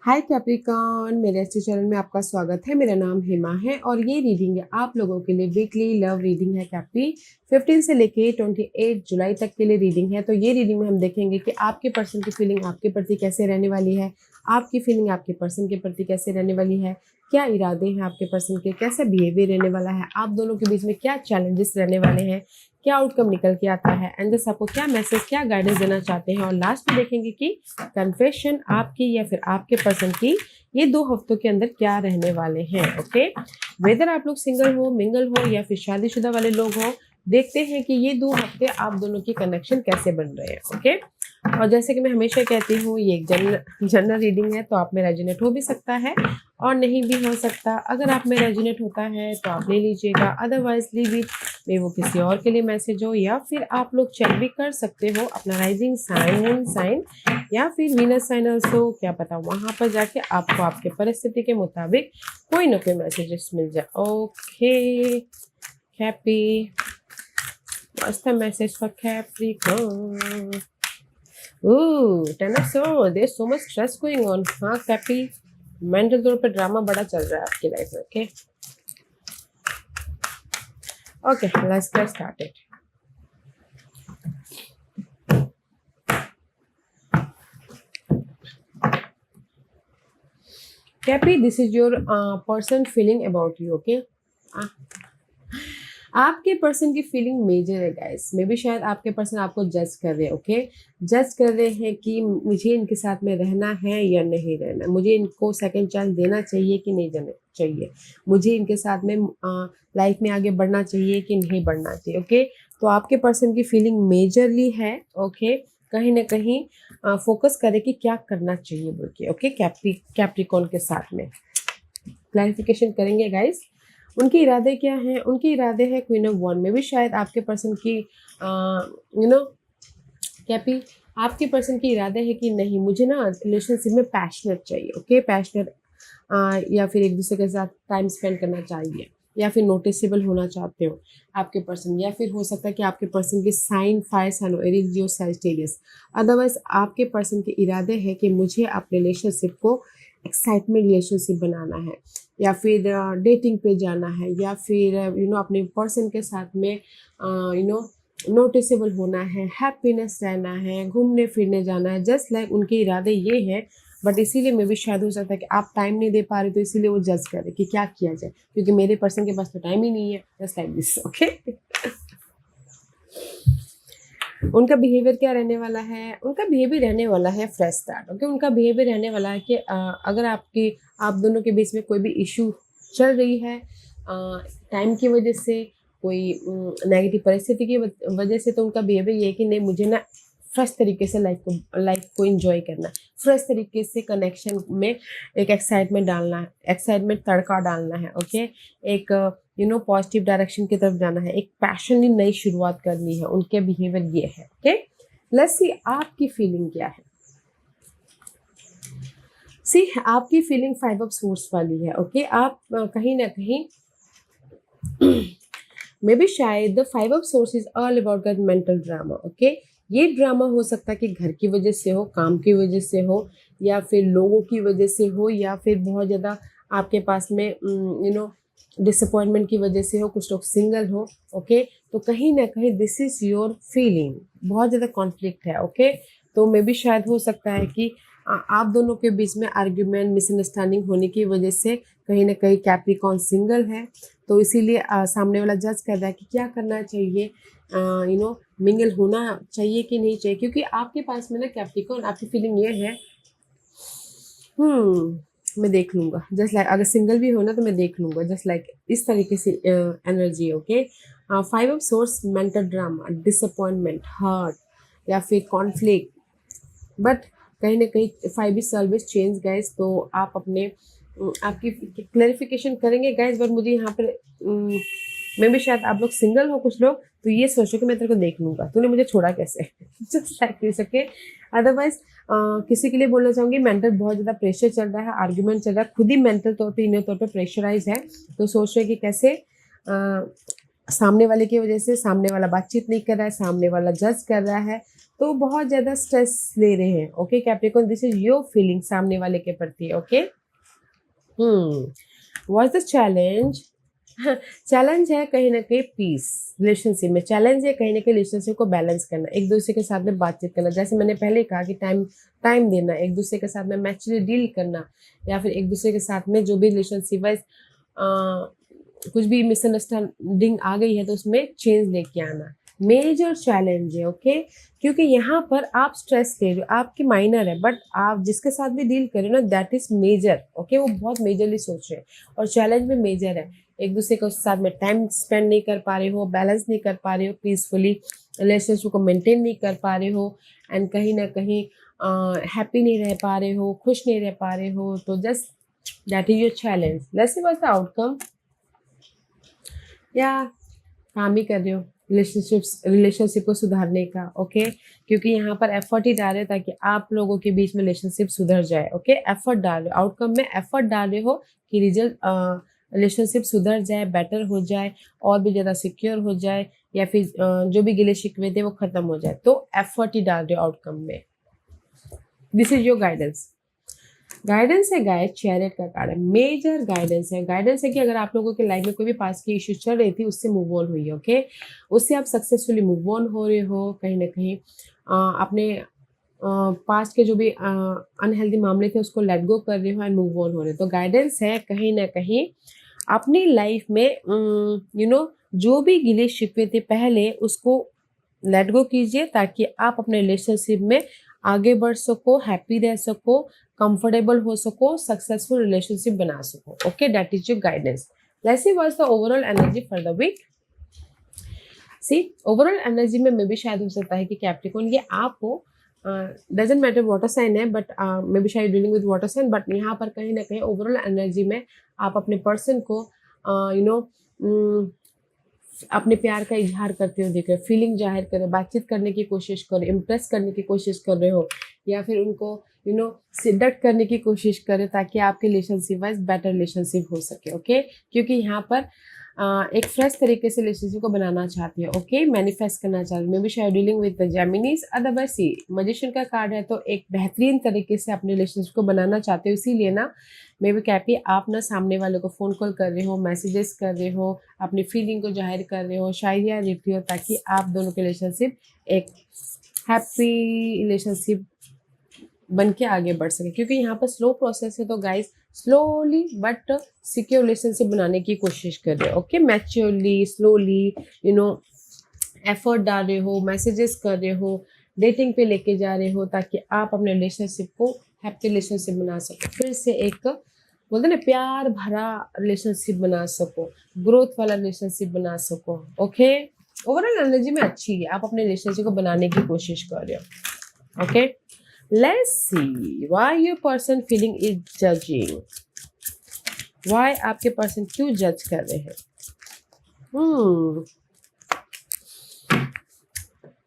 हाय Capricorn, मेरे ऐसे channel में आपका स्वागत है। मेरा नाम हेमा है और ये रीडिंग है आप लोगों के लिए वीकली लव रीडिंग है कैप्री। 15 से लेके 28 जुलाई तक के लिए रीडिंग है। तो ये रीडिंग में हम देखेंगे कि आपके पर्सन की फीलिंग आपके प्रति कैसे रहने वाली है, आपकी फीलिंग आपके पर्सन के प्रति कैसे रहने वाली है, क्या इरादे हैं आपके पर्सन के, कैसा बिहेवियर रहने वाला है, आप दोनों के बीच में क्या चैलेंजेस रहने वाले हैं, क्या आउटकम निकल के आता है, एंड जस्ट आपको क्या मैसेज क्या गाइडेंस देना चाहते हैं। और लास्ट में देखेंगे कि कन्फेशन आपकी या फिर आपके पर्सन की ये 2 हफ्तों के अंदर क्या रहने वाले हैं। ओके, वेदर आप लोग सिंगल हो, मिंगल हो या फिर शादीशुदा वाले लोग हो, देखते हैं कि ये 2 हफ्ते आप दोनों की कनेक्शन कैसे बन रहे हैं। ओके, और जैसे कि मैं हमेशा कहती हूँ ये एक जनरल रीडिंग है, तो आप में रेजोनेट हो भी सकता है और नहीं भी हो सकता। अगर आप में रेजोनेट होता है तो आप ले लीजिएगा, अदरवाइज लीव इट, मे वो किसी और के लिए मैसेज हो। या फिर आप लोग चेक भी कर सकते हो अपना राइजिंग साइन, मून साइन या फिर वीनस साइन ऑल्सो, क्या पता वहां पर जाके आपको आपके परिस्थिति के मुताबिक कोई ना कोई मैसेजेस मिल जाए। Okay happy, what's the message for Capricorn? Ooh, Ten of Swords, there's so much stress going on. हाँ कैपी, मेंटल तौर पे ड्रामा बड़ा चल रहा है आपकी लाइफ में। Okay okay, let's get started. Cappy, this is your person feeling about you. Okay, आपके पर्सन की फीलिंग मेजर है गाइस। मे बी शायद आपके पर्सन आपको जज कर रहे हैं। ओके, जज कर रहे हैं कि मुझे इनके साथ में रहना है या नहीं रहना, मुझे इनको सेकंड चांस देना चाहिए कि नहीं देना चाहिए, मुझे इनके साथ में लाइफ में आगे बढ़ना चाहिए कि नहीं बढ़ना चाहिए। ओके, तो आपके पर्सन की फीलिंग मेजरली है। ओके, कहीं ना कहीं फोकस करें कि क्या करना चाहिए बोल के। ओके, कैप्रिकॉर्न के साथ में क्लैरिफिकेशन करेंगे गाइस। उनके इरादे क्या हैं? उनके इरादे हैं क्वीन ऑफ वॉन्ड में भी शायद आपके पर्सन की कैपी, आपके पर्सन की इरादे है कि नहीं मुझे ना रिलेशनशिप में पैशनेट चाहिए। ओके, पैशनेट या फिर एक दूसरे के साथ टाइम स्पेंड करना चाहिए, या फिर नोटिसेबल होना चाहते हो आपके पर्सन, या फिर हो सकता है कि आपके पर्सन के sign fire sign Aries Leo Sagittarius. Otherwise आपके पर्सन के इरादे है कि मुझे अपने रिलेशनशिप को एक्साइटमेंट रिलेशनशिप बनाना है, या फिर डेटिंग पे जाना है, या फिर अपने पर्सन के साथ में नोटिसेबल होना है, हैप्पीनेस रहना है, घूमने फिरने जाना है। जस्ट लाइक उनके इरादे ये हैं, बट इसीलिए मे भी शायद हो सकता है कि आप टाइम नहीं दे पा रहे, तो इसीलिए वो जज कर रहे कि क्या किया जाए, क्योंकि मेरे पर्सन के पास तो टाइम ही नहीं है। Just like this. ओके, उनका बिहेवियर क्या रहने वाला है? उनका बिहेवियर रहने वाला है फ्रेश स्टार्ट। ओके, उनका बिहेवियर रहने वाला है कि अगर आप दोनों के बीच में कोई भी इशू चल रही है टाइम की वजह से, कोई नेगेटिव परिस्थिति की वजह से, तो उनका बिहेवियर ये है कि नहीं मुझे ना फ्रेश तरीके से लाइफ को एंजॉय करना, फ्रेश तरीके से कनेक्शन में एक एक्साइटमेंट डालना है, एक्साइटमेंट तड़का डालना है। ओके, एक पॉजिटिव डायरेक्शन की तरफ जाना है, एक पैशनली नई शुरुआत करनी है। उनके बिहेवियर ये है। ओके, लेट्स सी आपकी फीलिंग क्या है। सी आपकी फीलिंग 5 ऑफ सोर्स वाली है। ओके, आप कहीं ना कहीं मे बी शायद the 5 of source is all about that mental drama. Okay, ये ड्रामा हो सकता है कि घर की वजह से हो, काम की वजह से हो, या फिर लोगों की वजह से हो, या फिर बहुत ज़्यादा आपके पास में डिसअपॉइंटमेंट की वजह से हो। कुछ लोग सिंगल हो। ओके, तो कहीं ना कहीं दिस इज योर फीलिंग, बहुत ज़्यादा कॉन्फ्लिक्ट है। ओके, तो मे बी शायद हो सकता है कि आप दोनों के बीच में आर्ग्यूमेंट, मिसअंडरस्टैंडिंग होने की वजह से कहीं ना कहीं कैप्रिकॉर्न सिंगल है, तो इसीलिए सामने वाला जज कर रहा है कि क्या करना चाहिए, मिंगल होना चाहिए कि नहीं चाहिए। क्योंकि आपके पास में ना कैप्रिकॉर्न, आपकी फीलिंग ये है मैं देख लूँगा, जस्ट लाइक अगर सिंगल भी हो ना तो मैं देख लूँगा, जस्ट लाइक इस तरीके से energy. Okay, 5 of source mental drama, disappointment, hurt या फिर कॉन्फ्लिक्ट, बट कहीं ना कहीं 5 इज ऑलवेज चेंज गाइज। तो आप अपने आपकी क्लैरिफिकेशन करेंगे गाइज, बट मुझे यहाँ पर मैं भी शायद आप लोग सिंगल हो कुछ लोग, तो ये सोचो कि मैं तेरे को देख लूँगा, तूने मुझे छोड़ा कैसे। Just like this. Okay, otherwise किसी के लिए बोलना चाहूँगी मेंटल बहुत ज़्यादा प्रेशर चल रहा है, आर्ग्यूमेंट चल रहा है, खुद ही मेंटल तौर पे, इनर तौर पे प्रेशराइज है, तो सोच रहे कि कैसे सामने वाले की वजह से सामने वाला बातचीत नहीं कर रहा है, सामने वाला जज कर रहा है, तो बहुत ज़्यादा स्ट्रेस ले रहे हैं। Okay Capricorn, this is your feeling सामने वाले के प्रति। Okay what's the challenge? Challenge है कहीं ना कहीं पीस रिलेशनशिप में। चैलेंज है कहीं ना कहीं रिलेशनशिप को बैलेंस करना, एक दूसरे के साथ में बातचीत करना, जैसे मैंने पहले कहा कि टाइम टाइम देना, एक दूसरे के साथ में मैचुअली डील करना, या फिर एक दूसरे के साथ में जो भी रिलेशनशिप है कुछ भी मिसअंडरस्टैंडिंग आ गई है तो उसमें चेंज लेके आना मेजर चैलेंज है। ओके क्योंकि यहाँ पर आप स्ट्रेस ले रहे हो, आपकी माइनर है, बट आप जिसके साथ भी डील कर रहे हो ना दैट इज मेजर। ओके वो बहुत मेजरली सोच रहे हैं और चैलेंज में मेजर है। एक दूसरे के साथ में टाइम स्पेंड नहीं कर पा रहे हो, बैलेंस नहीं कर पा रहे हो, पीसफुली रिलेशनशिप को मेंटेन नहीं कर पा रहे हो, एंड कहीं ना कहीं हैप्पी नहीं रह पा रहे हो, खुश नहीं रह पा रहे हो, तो just that is your challenge. Let's see what's the outcome. या काम ही कर रहे हो रिलेशनशिप को सुधारने का। ओके क्योंकि यहाँ पर एफर्ट ही डाल रहे हो ताकि आप लोगों के बीच में रिलेशनशिप सुधर जाए। ओके एफर्ट डाल रहे हो, आउटकम में एफर्ट डाल रहे हो कि रिलेशनशिप सुधर जाए, बेटर हो जाए, और भी ज़्यादा सिक्योर हो जाए, या फिर जो भी गिले शिकवे थे वो खत्म हो जाए, तो एफर्ट ही डाल रहे हो आउटकम में। This is your guidance. Guidance है गाइस, चैरियट का कार्ड है, मेजर गाइडेंस है। गाइडेंस है कि अगर आप लोगों के लाइफ में कोई भी पास की इश्यू चल रही थी उससे मूव ऑन हुई है। ओके उससे आप सक्सेसफुली मूव ऑन हो रहे हो, कहीं ना कहीं अपने पास्ट के जो भी अनहेल्दी मामले थे उसको लेट गो कर रहे हो एंड मूव ऑन हो रहे हो। तो गाइडेंस है कहीं ना कहीं अपनी लाइफ में जो भी गिले शिकवे थे पहले उसको लेट गो कीजिए ताकि आप अपने रिलेशनशिप में आगे बढ़ सको, हैप्पी रह सको, कंफर्टेबल हो सको, सक्सेसफुल रिलेशनशिप बना सको। Okay that is your guidance. Let's see what's the overall energy for the week. See overall energy में भी शायद हो सकता है कि कैप्रिकॉर्न ये आप हो, डजेंट मैटर वाटर साइन है, बट मे बी शायद dealing with water sign, but यहाँ पर कहीं ना कहीं ओवरऑल एनर्जी में आप अपने पर्सन को अपने प्यार का इजहार करते हो दिख रहे हो, फीलिंग जाहिर कर रहे हो, बातचीत करने की कोशिश कर रहे हो, इम्प्रेस करने की कोशिश कर रहे हो, या फिर उनको सिडक्ट करने की कोशिश कर रहे हो ताकि आपके रिलेशनशिप वाइज बेटर रिलेशनशिप हो सके। ओके क्योंकि यहाँ पर एक फ्रेश तरीके से रिलेशनशिप को बनाना चाहते हो। ओके मैनिफेस्ट करना चाहते हो, मे बी शायद dealing with the Geminis. Otherwise see magician का कार्ड है तो एक बेहतरीन तरीके से अपने रिलेशनशिप को बनाना चाहते हो, इसीलिए ना मे बी कैपी आप ना सामने वाले को फ़ोन कॉल कर रहे हो, मैसेजेस कर रहे हो, अपनी फीलिंग को जाहिर कर रहे हो, शायरियाँ लिख रहे हो ताकि आप दोनों के रिलेशनशिप एक हैप्पी रिलेशनशिप बन के आगे बढ़ सके। क्योंकि यहाँ पर स्लो प्रोसेस है तो guys slowly but secure relationship बनाने की कोशिश कर रहे हो। ओके मैच्योरली स्लोली एफर्ट डाल रहे हो, मैसेजेस कर रहे हो, डेटिंग पे लेके जा रहे हो ताकि आप अपने रिलेशनशिप को हैप्पी रिलेशनशिप बना सको, फिर से एक बोलते ना प्यार भरा रिलेशनशिप बना सको, ग्रोथ वाला रिलेशनशिप बना सको। ओके ओवरऑल एनर्जी में अच्छी है, आप अपने रिलेशनशिप को बनाने की कोशिश कर रहे हो। Okay let's see why your person feeling is judging, why आपके पर्सन क्यों जज कर रहे हैं।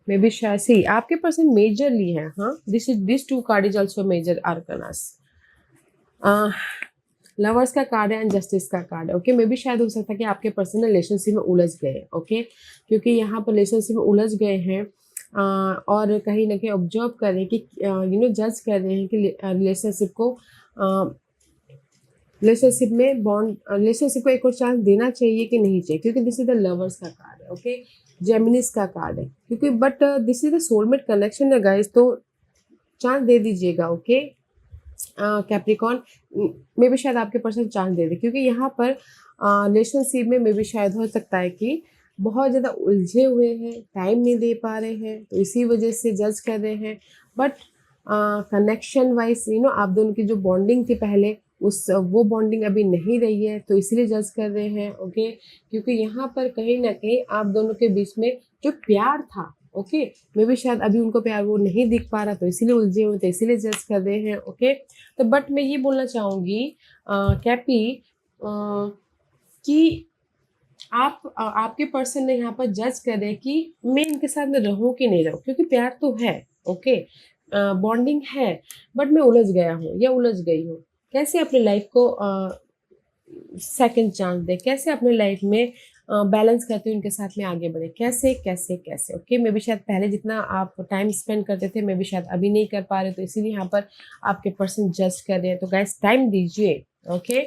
मे बी शायद सी आपके पर्सन मेजरली है। हाँ this two card is also major arcanas. Lovers का कार्ड है एंड जस्टिस का कार्ड है। ओके मे बी शायद हो सकता है कि आपके पर्सन रिलेशनशिप में उलझ गए। ओके क्योंकि यहाँ पर रिलेशनशिप में उलझ गए हैं और कहीं ना कहीं ऑब्जर्व कर रहे हैं कि जज कर रहे हैं कि रिलेशनशिप को एक और चांस देना चाहिए कि नहीं चाहिए, क्योंकि दिस इज द लवर्स का कार्ड है। ओके जेमिनिस का कार्ड है क्योंकि but this is the soulmate connection है गाइस, तो चांस दे दीजिएगा। ओके कैप्रिकॉर्न मे भी शायद आपके पर्सन चांस दे दे, क्योंकि यहाँ पर रिलेशनशिप में मे भी शायद हो सकता है कि बहुत ज़्यादा उलझे हुए हैं, टाइम नहीं दे पा रहे हैं, तो इसी वजह से जज कर रहे हैं। बट कनेक्शन वाइज आप दोनों की जो बॉन्डिंग थी पहले वो बॉन्डिंग अभी नहीं रही है, तो इसलिए जज कर रहे हैं। ओके क्योंकि यहाँ पर कहीं ना कहीं आप दोनों के बीच में जो प्यार था, ओके मे भी शायद अभी उनको प्यार वो नहीं दिख पा रहा, तो इसीलिए उलझे हुए, तो इसीलिए जज कर रहे हैं। ओके तो बट मैं ये बोलना चाहूँगी कैपी कि आपके पर्सन ने यहाँ पर जज कर रहे हैं कि मैं इनके साथ में रहूं कि नहीं रहूं, क्योंकि प्यार तो है, ओके बॉन्डिंग है, बट मैं उलझ गया हूँ या उलझ गई हूँ। कैसे अपनी लाइफ को सेकंड चांस दे, कैसे अपने लाइफ में बैलेंस करते हुए उनके साथ में आगे बढ़े। कैसे कैसे कैसे ओके, मे बी शायद पहले जितना आप टाइम स्पेंड करते थे मे बी शायद अभी नहीं कर पा रहे, तो इसीलिए यहाँ पर आपके पर्सन जज कर रहे हैं। तो गाइस टाइम दीजिए। ओके,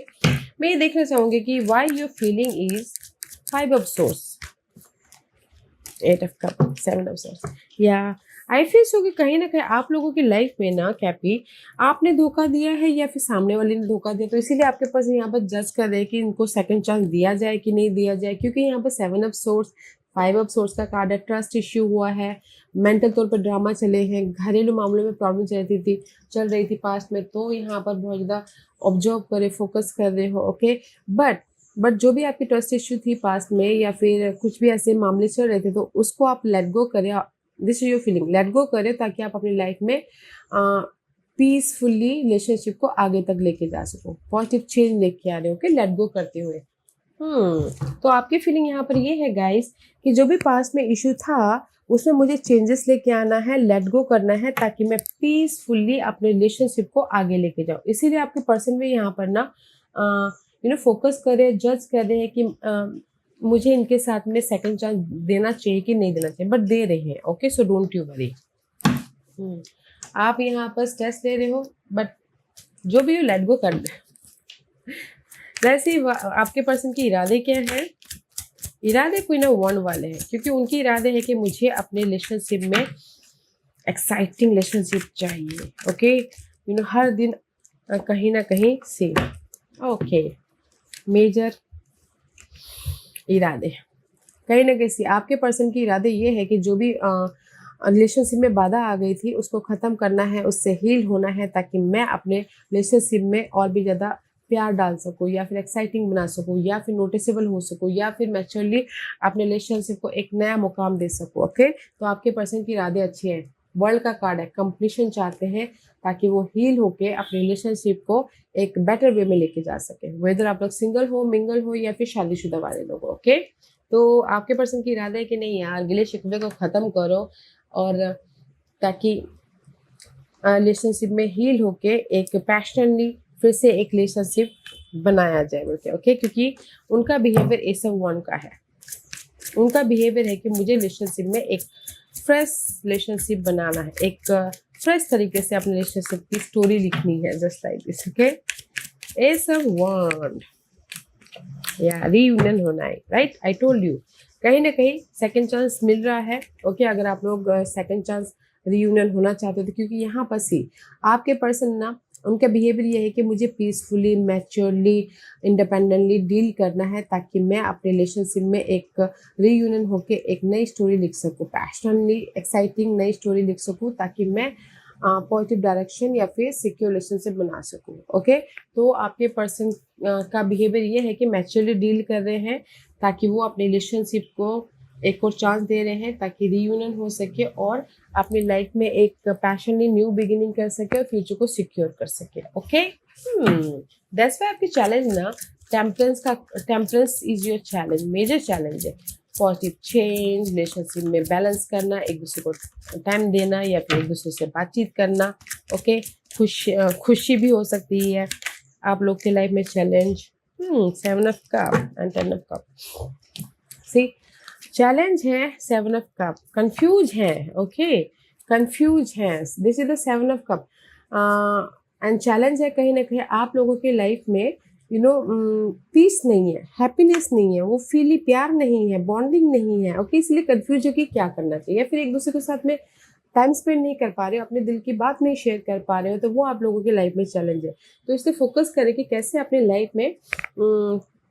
मैं ये देखना चाहूँगी कि why your feeling is 5 of source, 8 of cup, 7 of source. या आई फील सो कि कहीं ना कहीं आप लोगों की लाइफ में ना कैपी आपने धोखा दिया है या फिर सामने वाले ने धोखा दिया, तो इसीलिए आपके पास यहाँ पर जज कर रहे हैं कि इनको सेकंड चांस दिया जाए कि नहीं दिया जाए। क्योंकि यहाँ पर 7 ऑफ सोर्स, 5 ऑफ सोर्स का कार्ड है, ट्रस्ट इश्यू हुआ है, मेंटल तौर पर ड्रामा चले हैं, घरेलू मामलों में प्रॉब्लम चल रही थी पास्ट में, तो यहाँ पर बहुत ज़्यादा ऑब्जर्व करे, फोकस कर रहे हो। ओके, बट जो भी आपकी ट्रस्ट इश्यू थी पास्ट में या फिर कुछ भी ऐसे मामले चल रहे थे, तो उसको आप लेट गो करें। This is your feeling, let go करें ताकि आप अपनी लाइफ में पीसफुली रिलेशनशिप को आगे तक लेके जा सको, पॉजिटिव चेंज लेके आ रहे हो। ओके, लेट गो करते हुए। तो आपकी फीलिंग यहाँ पर ये है गाइस कि जो भी पास्ट में इशू था उसमें मुझे चेंजेस लेके आना है, लेट गो करना है ताकि मैं पीसफुली अपने रिलेशनशिप को आगे लेके जाऊँ। इसीलिए आपके पर्सन भी यहाँ पर ना फोकस करे, जज कर रहे हैं कि मुझे इनके साथ में सेकंड चांस देना चाहिए कि नहीं देना चाहिए, बट दे रहे हैं। Okay, so don't you worry. आप यहाँ पर स्ट्रेस ले रहे हो, बट जो भी लेट गो कर दे। वैसे आपके पर्सन के इरादे क्या हैं? इरादे कोई ना वन वाले हैं, क्योंकि उनके इरादे हैं कि मुझे अपने रिलेशनशिप में एक्साइटिंग रिलेशनशिप चाहिए। ओके, हर दिन कहीं ना कहीं से। ओके, मेजर इरादे कहीं ना कहीं आपके पर्सन की इरादे ये है कि जो भी रिलेशनशिप में बाधा आ गई थी उसको ख़त्म करना है, उससे हील होना है, ताकि मैं अपने रिलेशनशिप में और भी ज़्यादा प्यार डाल सकूँ या फिर एक्साइटिंग बना सकूँ या फिर नोटिसेबल हो सकूँ या फिर मैच्योरली अपने रिलेशनशिप को एक नया मुकाम दे सकूँ। ओके, तो आपके पर्सन की इरादे अच्छे हैं। वर्ल्ड का कार्ड है, कंप्लीशन चाहते हैं ताकि वो हील होके अपने रिलेशनशिप को एक बेटर वे में लेके जा सके, वेदर आप लोग सिंगल हो, मिंगल हो या फिर शादीशुदा वाले लोग। ओके, तो आपके पर्सन की इरादा है कि नहीं यार, गिले शिकवे को ख़त्म करो और ताकि रिलेशनशिप में हील होके एक पैशनली फिर से एक रिलेशनशिप बनाया जाए बोलते। ओके, क्योंकि उनका बिहेवियर एस ऑफ वन का है। उनका बिहेवियर है कि मुझे रिलेशनशिप में एक फ्रेश रिलेशनशिप बनाना है, एक फ्रेश तरीके से अपने रिलेशनशिप की स्टोरी लिखनी है, just like this. Okay, S of one या रीयूनियन होना है, राइट। आई टोल्ड यू कहीं ना कहीं सेकंड चांस मिल रहा है। ओके, अगर आप लोग सेकंड चांस रीयूनियन होना चाहते हो तो, क्योंकि यहाँ पर सी आपके पर्सन ना उनका बिहेवियर ये है कि मुझे पीसफुली, मैच्योरली, इंडिपेंडेंटली डील करना है ताकि मैं अपने रिलेशनशिप में एक रीयूनियन होके एक नई स्टोरी लिख सकूँ, पैशनली एक्साइटिंग नई स्टोरी लिख सकूँ, ताकि मैं पॉजिटिव डायरेक्शन या फिर सिक्योर रिलेशनशिप बना सकूँ। ओके, तो आपके पर्सन का बिहेवियर ये है कि मैच्योरली डील कर रहे हैं ताकि वो अपने रिलेशनशिप को एक और चांस दे रहे हैं ताकि रीयूनियन हो सके और अपनी लाइफ में एक पैशनली न्यू बिगिनिंग कर सके और फ्यूचर को सिक्योर कर सके। ओके, दैट्स व्हाई आपकी चैलेंज ना temperance is your challenge, major challenge है। पॉजिटिव चेंज, रिलेशनशिप में बैलेंस करना, एक दूसरे को टाइम देना या फिर एक दूसरे से बातचीत करना। ओके, खुशी भी हो सकती है आप लोग के लाइफ में challenge. 7 of cup and 10 of cup. See challenge है 7 ऑफ कप, कंफ्यूज है। ओके, कंफ्यूज है, this is the 7 of cup and challenge है। कहीं ना कहीं आप लोगों के लाइफ में पीस नहीं है, हैप्पीनेस नहीं है, वो फीली प्यार नहीं है, बॉन्डिंग नहीं है। ओके, इसलिए कंफ्यूज हो कि क्या करना चाहिए, फिर एक दूसरे के साथ में टाइम स्पेंड नहीं कर पा रहे हो, अपने दिल की बात नहीं शेयर कर पा रहे हो, तो वो आप लोगों की लाइफ में चैलेंज है। तो इससे फोकस करें कि कैसे अपने लाइफ में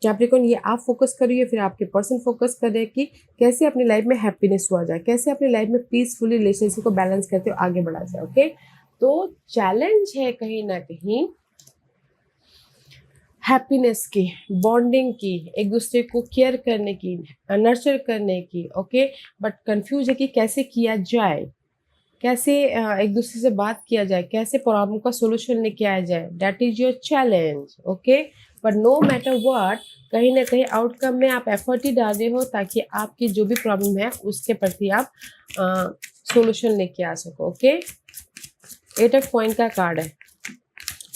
कैप्रिकॉर्न, ये आप फोकस करिए, फिर आपके पर्सन फोकस करें कि कैसे अपनी लाइफ में हैप्पीनेस हुआ जाए, कैसे अपनी लाइफ में पीसफुली रिलेशनशिप को बैलेंस करते हुए आगे बढ़ा जाए। ओके, तो चैलेंज है कहीं ना कहीं हैप्पीनेस की, बॉन्डिंग की, एक दूसरे को केयर करने की, नर्चर करने की। ओके, बट कंफ्यूज है कि कैसे किया जाए, कैसे एक दूसरे से बात किया जाए, कैसे प्रॉब्लम का सोल्यूशन लेके आया जाए। That is your challenge. Okay, but no matter what, कहीं ना कहीं आउटकम में आप एफर्ट ही डाल रहे हो ताकि आपकी जो भी प्रॉब्लम है उसके प्रति आप सोल्यूशन लेके आ सको। ओके, 8 ऑफ कॉइन का कार्ड है,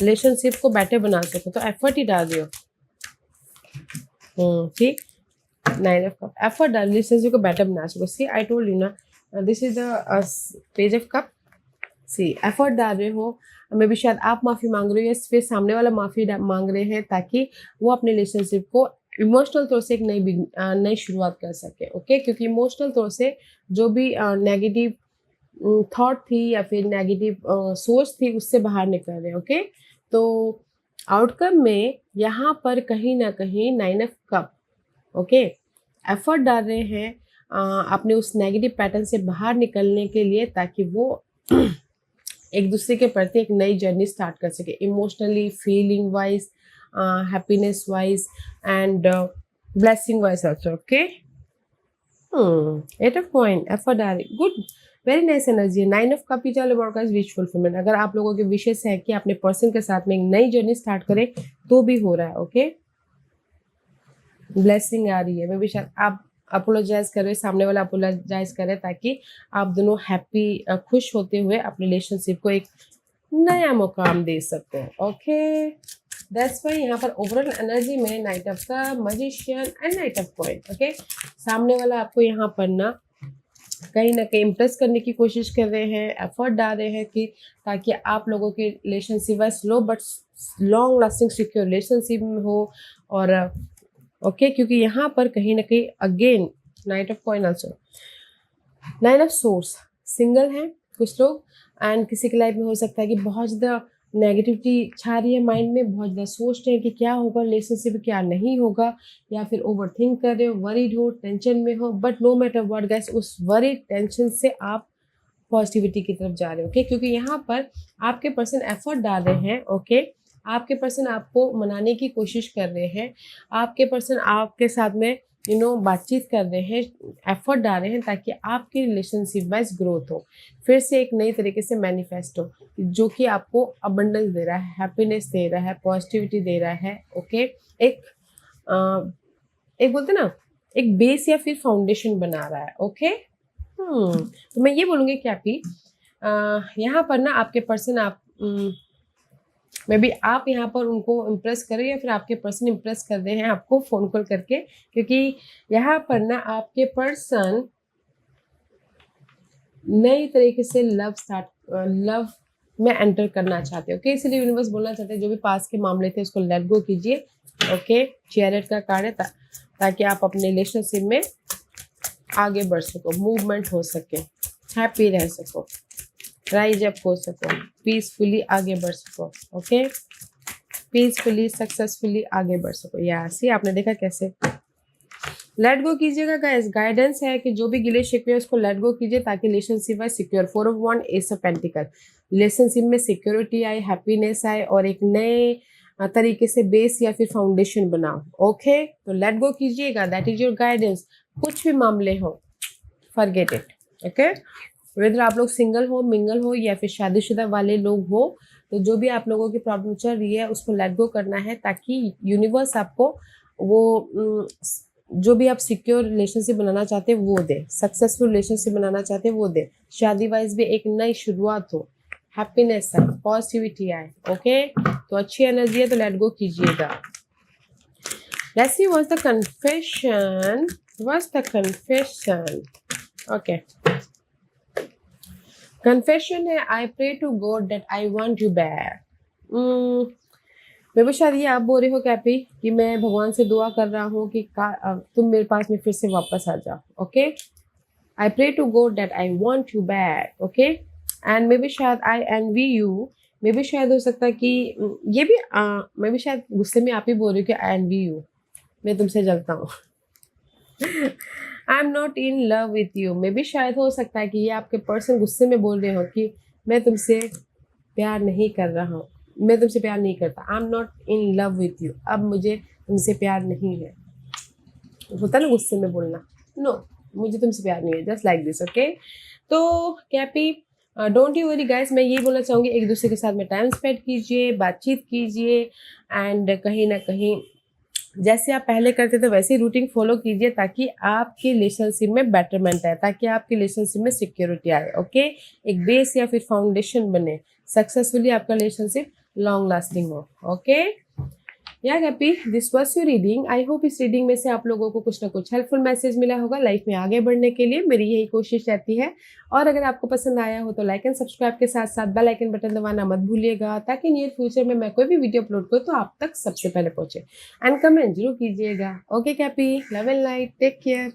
रिलेशनशिप को बेटर बना सको, तो एफर्ट ही डाल रहे हो। ठीक, 9 ऑफ कप, एफर्ट डाल रिलेशनशिप को बेटर बना सको। सी आई टोल्ड यू ना, this is the page of cup. See effort डाल रहे हो, मे भी शायद आप माफ़ी मांग रहे हो या फिर सामने वाला माफ़ी मांग रहे हैं, ताकि वो अपने रिलेशनशिप को इमोशनल तौर से एक नई शुरुआत कर सके। ओके, क्योंकि इमोशनल तौर से जो भी नेगेटिव थॉट थी या फिर नेगेटिव सोच थी, उससे बाहर निकल रहे हैं। ओके, तो आउटकम में यहाँ पर कहीं ना कहीं 9 ऑफ कप, ओके, एफर्ट डाल रहे हैं अपने उस नेगेटिव पैटर्न से बाहर निकलने के लिए, ताकि वो एक दूसरे के प्रति एक नई जर्नी स्टार्ट कर सके, emotionally, feeling wise, happiness wise and blessing wise also. Okay, 8 of coin, effort डाल रही, good, very nice energy. 9 of cup is all about guys wish fulfilment. अगर आप लोगों के विशेष है कि अपने पर्सन के साथ में एक नई जर्नी स्टार्ट करें, तो भी हो रहा है। ओके, ब्लेसिंग आ रही है, मे बी शायद आप अपोलोजाइज कर रहे, सामने वाला अपोलोजाइज करे, ताकि आप दोनों हैप्पी, खुश होते हुए अपने रिलेशनशिप को एक नया मुकाम दे सको। ओके, दैट्स वाई यहाँ पर ओवरऑल एनर्जी में night of the magician and night of coin. Okay, सामने वाला आपको यहाँ पर ना कहीं इम्प्रेस करने की कोशिश कर रहे हैं, एफर्ट डाल रहे हैं कि ताकि आप लोगों के रिलेशनशिप व slow but long lasting secure relationship में हो। और ओके, क्योंकि यहाँ पर कहीं ना कहीं again night of coin also, 9 of source, single हैं कुछ लोग, एंड किसी की लाइफ में हो सकता है कि बहुत ज़्यादा नेगेटिविटी छा रही है माइंड में, बहुत ज़्यादा सोच रहे हैं कि क्या होगा रिलेशनशिप, क्या नहीं होगा, या फिर ओवर थिंक कर रहे हो, वरीड हो, टेंशन में हो। But no matter what guys, उस वरीड टेंशन से आप पॉजिटिविटी की तरफ जा रहे हो। ओके, क्योंकि यहाँ पर आपके पर्सन एफर्ट डाल रहे हैं। ओके, आपके पर्सन आपको मनाने की कोशिश कर रहे हैं, आपके पर्सन आपके साथ में बातचीत कर रहे हैं, एफर्ट डाल रहे हैं, ताकि आपकी रिलेशनशिप वाइज ग्रोथ हो, फिर से एक नई तरीके से मैनिफेस्ट हो, जो कि आपको अबंडेंस दे रहा है, हैप्पीनेस दे रहा है, पॉजिटिविटी दे रहा है। ओके, एक बोलते ना, एक बेस या फिर फाउंडेशन बना रहा है। ओके, तो मैं ये बोलूँगी कि आपकी यहाँ पर ना आपके पर्सन मे बी आप यहाँ पर उनको इम्प्रेस करें, या फिर आपके पर्सन इम्प्रेस कर रहे हैं आपको फ़ोन कॉल करके, क्योंकि यहाँ पर ना आपके पर्सन नई तरीके से लव में एंटर करना चाहते हो। ओके, इसलिए यूनिवर्स बोलना चाहते हैं जो भी पास के मामले थे उसको लेट गो कीजिए। ओके, चैरियट का कार्ड है, ताकि आप अपने रिलेशनशिप में आगे बढ़ सको, मूवमेंट हो सके, हैप्पी रह सको, राइज अप हो सको, पीसफुली आगे बढ़ सको। ओके, पीसफुली सक्सेसफुली आगे बढ़ सको। या सी आपने देखा कैसे लेट गो कीजिएगा गाइस। गाइडेंस है कि जो भी गिले शिकवे उसको लेट गो कीजिए, ताकि रिलेशनशिप है secure. 4 of wand, ace of pentacle, relationship में सिक्योरिटी आए, हैप्पीनेस आए, और एक नए तरीके से बेस या फिर फाउंडेशन बनाओ। ओके, तो लेट गो कीजिएगा, दैट इज योर गाइडेंस। कुछ भी मामले हो, फॉरगेट इट। ओके, वेदर आप लोग सिंगल हो, मिंगल हो, या फिर शादीशुदा वाले लोग हो, तो जो भी आप लोगों की प्रॉब्लम चल रही है उसको लेट गो करना है, ताकि यूनिवर्स आपको वो जो भी आप सिक्योर रिलेशनशिप बनाना चाहते हैं वो दे, सक्सेसफुल रिलेशनशिप बनाना चाहते हैं वो दे, शादी वाइज भी एक नई शुरुआत हो, हैप्पीनेस आए, पॉजिटिविटी आए। ओके, तो अच्छी एनर्जी है, तो लेट गो कीजिएगा। Let's see what's the confession, okay, confession है, I pray to God that I want you back. मैं भी शायद ये आप बोल रहे हो कैपी कि मैं भगवान से दुआ कर रहा हूँ कि तुम मेरे पास में फिर से वापस आ जाओ। Okay, I pray to God that I want you back. Okay, and may be शायद I envy you, may be शायद हो सकता है कि ये भी मैं भी शायद गुस्से में आप ही बोल रही हूँ कि आई एनवी यू, मैं तुमसे जलता हूँ। I am not in love with you, may be शायद हो सकता है कि ये आपके पर्सन गुस्से में बोल रहे हो कि मैं तुमसे प्यार नहीं कर रहा हूँ, मैं तुमसे प्यार नहीं करता, I am not in love with you, अब मुझे तुमसे प्यार नहीं है। होता ना गुस्से में बोलना, नो मुझे तुमसे प्यार नहीं है, जस्ट लाइक दिस। ओके, तो कैपी डोंट यू वरी गाइस, मैं ये बोलना चाहूँगी एक दूसरे के साथ में टाइम स्पेंड कीजिए, बातचीत कीजिए, एंड कहीं ना कहीं जैसे आप पहले करते थे वैसे ही रूटीन फॉलो कीजिए, ताकि आपके रिलेशनशिप में बेटरमेंट आए, ताकि आपके रिलेशनशिप में सिक्योरिटी आए। ओके, एक बेस या फिर फाउंडेशन बने, सक्सेसफुली आपका रिलेशनशिप लॉन्ग लास्टिंग हो। ओके, या Cappy, this was your reading. I hope इस रीडिंग में से आप लोगों को कुछ ना कुछ हेल्पफुल मैसेज मिला होगा लाइफ में आगे बढ़ने के लिए। मेरी यही कोशिश रहती है। और अगर आपको पसंद आया हो तो लाइक एंड सब्सक्राइब के साथ साथ बेल आइकन बटन दबाना मत भूलिएगा, ताकि नियर फ्यूचर में मैं कोई भी वीडियो अपलोड करूँ तो आप तक सबसे पहले पहुंचे। एंड कमेंट जरूर कीजिएगा। Okay Cappy, love and light, take care.